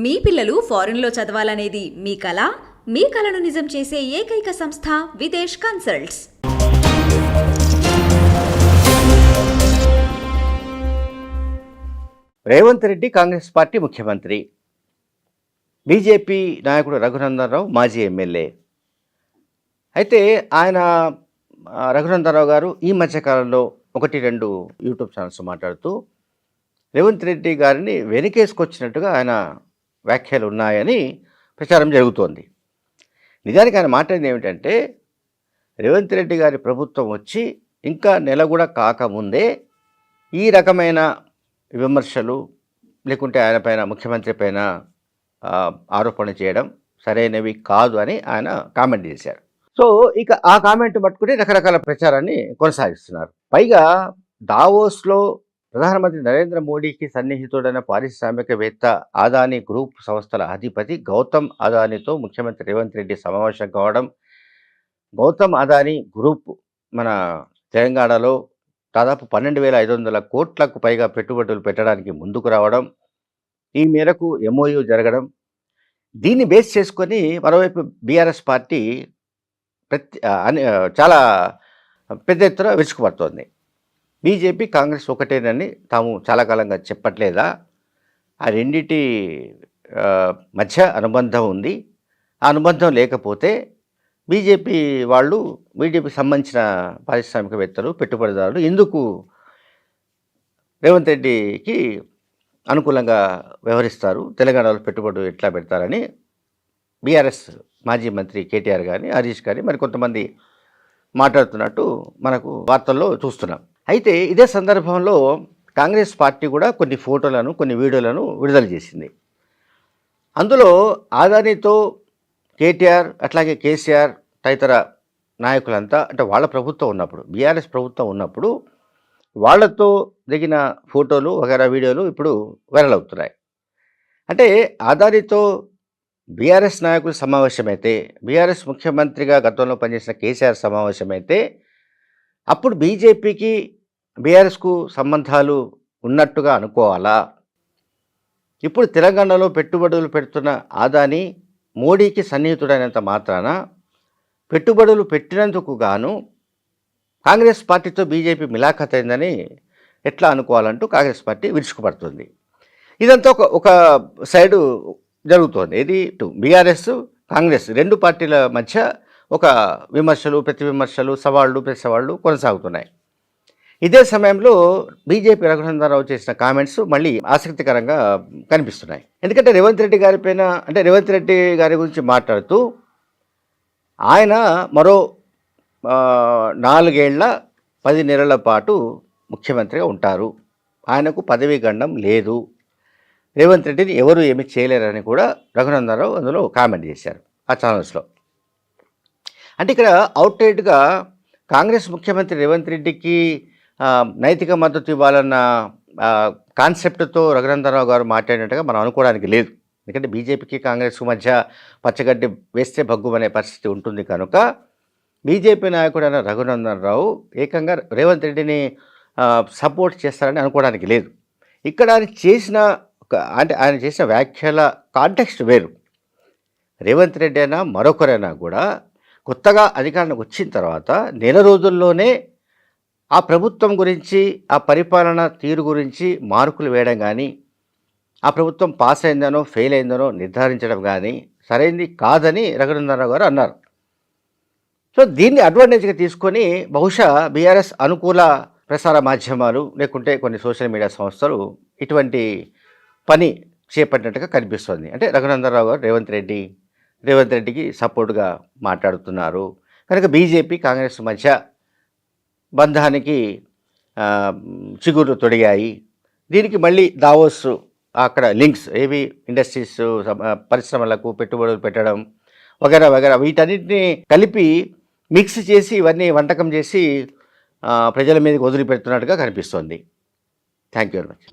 మీ పిల్లలు ఫారెన్లో చదవాలనేది మీ కల? మీ కలను నిజం చేసే ఏకైక సంస్థ విదేశ్ కన్సల్ట్స్. రేవంత్ రెడ్డి కాంగ్రెస్ పార్టీ ముఖ్యమంత్రి, బీజేపీ నాయకుడు రఘునందన్ రావు మాజీ ఎమ్మెల్యే. అయితే ఆయన రఘునందన్ రావు గారు ఈ మధ్యకాలంలో 1-2 యూట్యూబ్ ఛానల్స్ మాట్లాడుతూ రేవంత్ రెడ్డి గారిని వెనకేసుకొచ్చినట్టుగా ఆయన వ్యాఖ్యలు ఉన్నాయని ప్రచారం జరుగుతోంది. నిజానికి ఆయన మాట్లాడింది ఏమిటంటే, రేవంత్ రెడ్డి గారి ప్రభుత్వం వచ్చి ఇంకా నెల కూడా కాకముందే ఈ రకమైన విమర్శలు లేకుంటే ఆయన పైన, ముఖ్యమంత్రి పైన ఆరోపణ చేయడం సరైనవి కాదు అని ఆయన కామెంట్ చేశారు. సో ఇక ఆ కామెంట్ పట్టుకుని రకరకాల ప్రచారాన్ని కొనసాగిస్తున్నారు. పైగా దావోస్లో ప్రధానమంత్రి నరేంద్ర మోడీకి సన్నిహితుడైన పారిశ్రామికవేత్త అదానీ గ్రూప్ సంస్థల అధిపతి గౌతమ్ అదానీతో ముఖ్యమంత్రి రేవంత్ రెడ్డి సమావేశం కావడం, గౌతమ్ అదానీ గ్రూప్ మన తెలంగాణలో దాదాపు 12,500 కోట్లకు పైగా పెట్టుబడులు పెట్టడానికి ముందుకు రావడం, ఈ మేరకు MOU జరగడం, దీన్ని బేస్ చేసుకొని మరోవైపు బీఆర్ఎస్ పార్టీ చాలా పెద్ద ఎత్తున విరుచుకుపడుతోంది. బీజేపీ కాంగ్రెస్ ఒకటేనని తాము చాలా కాలంగా చెప్పట్లేదా? ఆ రెండిటి మధ్య అనుబంధం ఉంది. ఆ అనుబంధం లేకపోతే బీజేపీ సంబంధించిన పారిశ్రామికవేత్తలు, పెట్టుబడిదారులు ఎందుకు రేవంత్ రెడ్డికి అనుకూలంగా వ్యవహరిస్తారు, తెలంగాణలో పెట్టుబడులు ఎట్లా పెడతారని బీఆర్ఎస్ మాజీ మంత్రి కేటీఆర్ కానీ, హరీష్ కానీ మరి కొంతమంది మాట్లాడుతున్నట్టు మనకు వార్తల్లో చూస్తున్నాం. అయితే ఇదే సందర్భంలో కాంగ్రెస్ పార్టీ కూడా కొన్ని ఫోటోలను, కొన్ని వీడియోలను విడుదల చేసింది. అందులో అదానీతో కేటీఆర్ అట్లాగే కేసీఆర్ తదితర నాయకులంతా, అంటే వాళ్ళ ప్రభుత్వం ఉన్నప్పుడు, బీఆర్ఎస్ ప్రభుత్వం ఉన్నప్పుడు వాళ్లతో దిగిన ఫోటోలు వగైరా వీడియోలు ఇప్పుడు వైరల్ అవుతున్నాయి. అంటే అదానీతో బీఆర్ఎస్ నాయకులు సమావేశమైతే, బీఆర్ఎస్ ముఖ్యమంత్రిగా గతంలో పనిచేసిన కేసీఆర్ సమావేశమైతే అప్పుడు బీజేపీకి బీఆర్ఎస్కు సంబంధాలు ఉన్నట్టుగా అనుకోవాలా? ఇప్పుడు తెలంగాణలో పెట్టుబడులు పెడుతున్న అదానీ మోడీకి సన్నిహితుడైనంత మాత్రాన పెట్టుబడులు పెట్టినందుకు గాను కాంగ్రెస్ పార్టీతో బీజేపీ మిలాఖత్ అయిందని ఎట్లా అనుకోవాలంటూ కాంగ్రెస్ పార్టీ విరుచుకుపడుతుంది. ఇదంతా ఒక సైడు జరుగుతోంది. ఇది బీఆర్ఎస్ కాంగ్రెస్ రెండు పార్టీల మధ్య ఒక విమర్శలు, ప్రతి విమర్శలు, సవాళ్ళు, ప్రతి సవాళ్ళు కొనసాగుతున్నాయి. ఇదే సమయంలో బీజేపీ రఘునందన్ రావు చేసిన కామెంట్స్ మళ్ళీ ఆసక్తికరంగా కనిపిస్తున్నాయి. ఎందుకంటే రేవంత్ రెడ్డి గారి గురించి మాట్లాడుతూ ఆయన మరో 4 ఏళ్ల 10 నెలల పాటు ముఖ్యమంత్రిగా ఉంటారు, ఆయనకు పదవీ గండం లేదు, రేవంత్ రెడ్డిని ఎవరు ఏమి చేయలేరని కూడా రఘునందన్ రావు అందులో కామెంట్ చేశారు ఆ ఛానల్స్లో. అంటే ఇక్కడ అవుట్రైట్గా కాంగ్రెస్ ముఖ్యమంత్రి రేవంత్ రెడ్డికి నైతిక మద్దతు ఇవ్వాలన్న కాన్సెప్ట్తో రఘునందన్ రావు గారు మాట్లాడినట్టుగా మనం అనుకోవడానికి లేదు. ఎందుకంటే బీజేపీకి కాంగ్రెస్కు మధ్య పచ్చగడ్డి వేస్తే భగ్గుమనే పరిస్థితి ఉంటుంది కనుక బీజేపీ నాయకుడైన రఘునందన్ రావు ఏకంగా రేవంత్ రెడ్డిని సపోర్ట్ చేస్తారని అనుకోవడానికి లేదు. ఇక్కడ ఆయన చేసిన వ్యాఖ్యల కాంటెక్స్ట్ వేరు. రేవంత్ రెడ్డి అయినా మరొకరైనా కూడా కొత్తగా అధికారంలోకి వచ్చిన తర్వాత నెల రోజుల్లోనే ఆ ప్రభుత్వం గురించి, ఆ పరిపాలన తీరు గురించి మార్కులు వేయడం కానీ, ఆ ప్రభుత్వం పాస్ అయిందనో ఫెయిల్ అయిందనో నిర్ధారించడం కానీ సరైనది కాదని రఘునందన్ రావు గారు అన్నారు. సో దీన్ని అడ్వాంటేజ్గా తీసుకొని బహుశా బీఆర్ఎస్ అనుకూల ప్రసార మాధ్యమాలు లేకుంటే కొన్ని సోషల్ మీడియా సంస్థలు ఇటువంటి పని చేపట్టినట్టుగా కనిపిస్తుంది. అంటే రఘునందన్ రావు గారు రేవంత్ రెడ్డికి సపోర్టుగా మాట్లాడుతున్నారు కనుక బీజేపీ కాంగ్రెస్ మధ్య బంధానికి చిగురు తొడిగాయి. దీనికి మళ్ళీ దావోస్ అక్కడ లింక్స్ ఏవి ఇండస్ట్రీస్, పరిశ్రమలకు పెట్టుబడులు పెట్టడం వగైరా వీటన్నిటిని కలిపి మిక్స్ చేసి ఇవన్నీ వంటకం చేసి ప్రజల మీదకి వదిలిపెడుతున్నట్టుగా కనిపిస్తోంది. Thank you very much.